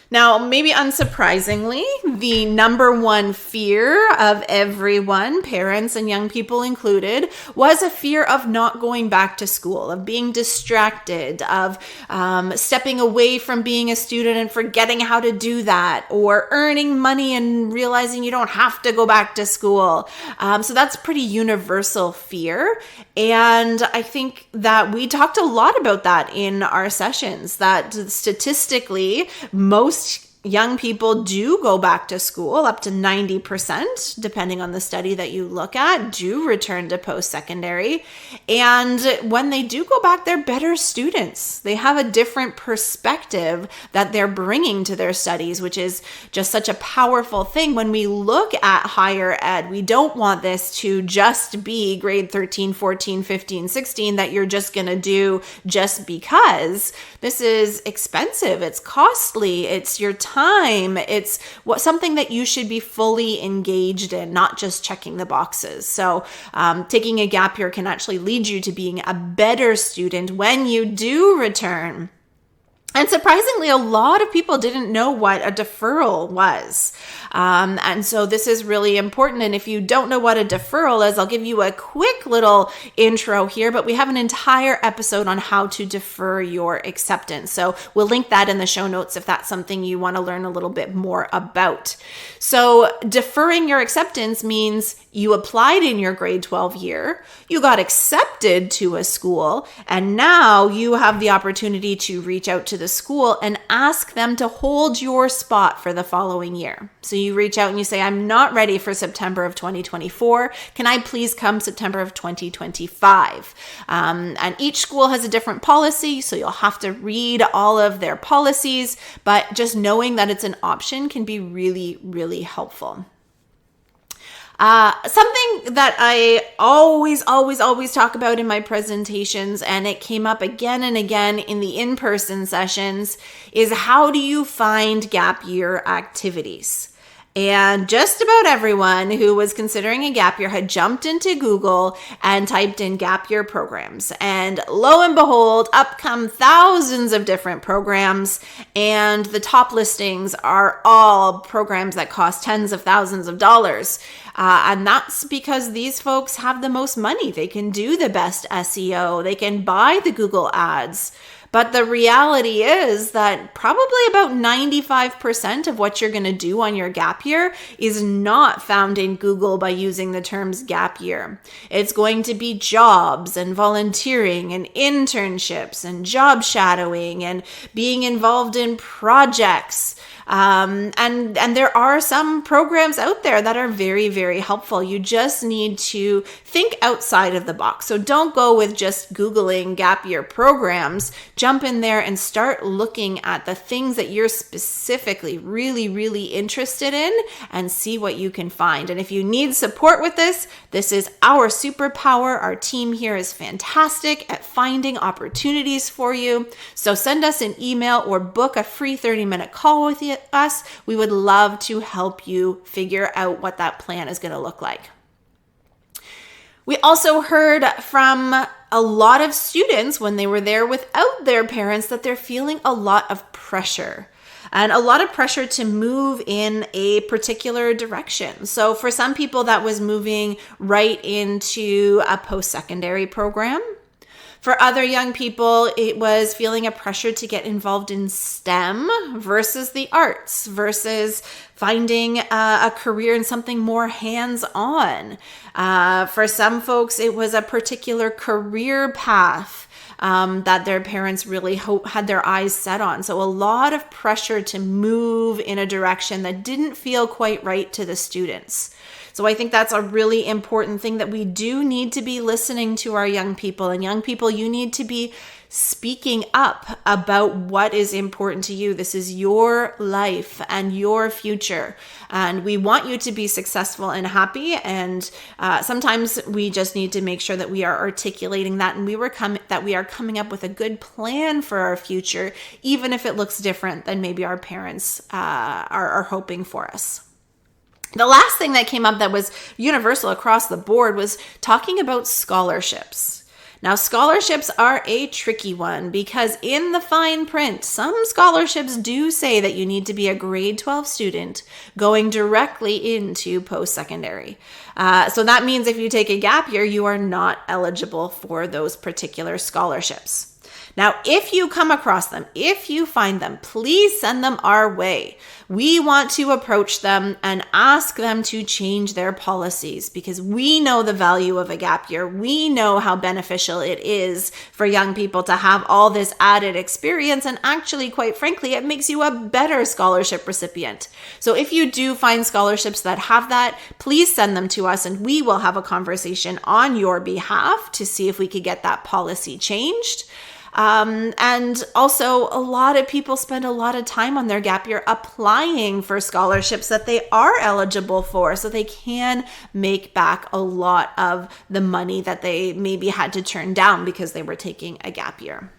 Now, maybe unsurprisingly, the number one fear of everyone, parents and young people included, was a fear of not going back to school, of being distracted, of stepping away from being a student and forgetting how to do that, or earning money and realizing you don't have to go back to school. So that's pretty universal fear. And I think that we talked a lot about that in our sessions, that statistically, most young people do go back to school. Up to 90%, depending on the study that you look at, do return to post-secondary. And when they do go back, they're better students. They have a different perspective that they're bringing to their studies, which is just such a powerful thing. When we look at higher ed, we don't want this to just be grade 13, 14, 15, 16 that you're just going to do just because. This is expensive. It's costly. It's your time. It's something that you should be fully engaged in, not just checking the boxes. So taking a gap year can actually lead you to being a better student when you do return. And surprisingly, a lot of people didn't know what a deferral was. And so this is really important. And if you don't know what a deferral is, I'll give you a quick little intro here, but we have an entire episode on how to defer your acceptance. So we'll link that in the show notes if that's something you want to learn a little bit more about. So deferring your acceptance means you applied in your grade 12 year, you got accepted to a school, and now you have the opportunity to reach out to the school and ask them to hold your spot for the following year. So you reach out and you say, I'm not ready for September of 2024. Can I please come September of 2025? And each school has a different policy, so you'll have to read all of their policies, but just knowing that it's an option can be really, really helpful. Something that I always talk about in my presentations, and it came up again and again in the in-person sessions, is how do you find gap year activities? And just about everyone who was considering a gap year had jumped into Google and typed in gap year programs. And lo and behold, up come thousands of different programs. And the top listings are all programs that cost tens of thousands of dollars. And that's because these folks have the most money. They can do the best SEO. They can buy the Google ads. But the reality is that probably about 95% of what you're going to do on your gap year is not found in Google by using the terms gap year. It's going to be jobs and volunteering and internships and job shadowing and being involved in projects. And there are some programs out there that are very, very helpful. You just need to think outside of the box. So don't go with just Googling gap year programs. Jump in there and start looking at the things that you're specifically really, really interested in and see what you can find. And if you need support with this, this is our superpower. Our team here is fantastic at finding opportunities for you. So send us an email or book a free 30-minute call with us. We would love to help you figure out what that plan is going to look like. We also heard from a lot of students when they were there without their parents that they're feeling a lot of pressure. And a lot of pressure to move in a particular direction. So for some people, that was moving right into a post-secondary program. For other young people, it was feeling a pressure to get involved in STEM versus the arts, versus finding a career in something more hands-on. For some folks, it was a particular career path that their parents really had their eyes set on. So a lot of pressure to move in a direction that didn't feel quite right to the students. So I think that's a really important thing, that we do need to be listening to our young people. And young people, you need to be speaking up about what is important to you. This is your life and your future. And we want you to be successful and happy. And sometimes we just need to make sure that we are articulating that, and that we are coming up with a good plan for our future, even if it looks different than maybe our parents are hoping for us. The last thing that came up that was universal across the board was talking about scholarships. Now, scholarships are a tricky one because in the fine print, some scholarships do say that you need to be a grade 12 student going directly into post-secondary. So that means if you take a gap year, you are not eligible for those particular scholarships. Now, if you come across them, if you find them, please send them our way. We want to approach them and ask them to change their policies because we know the value of a gap year. We know how beneficial it is for young people to have all this added experience. And actually, quite frankly, it makes you a better scholarship recipient. So if you do find scholarships that have that, please send them to us and we will have a conversation on your behalf to see if we could get that policy changed. And also, a lot of people spend a lot of time on their gap year applying for scholarships that they are eligible for, so they can make back a lot of the money that they maybe had to turn down because they were taking a gap year.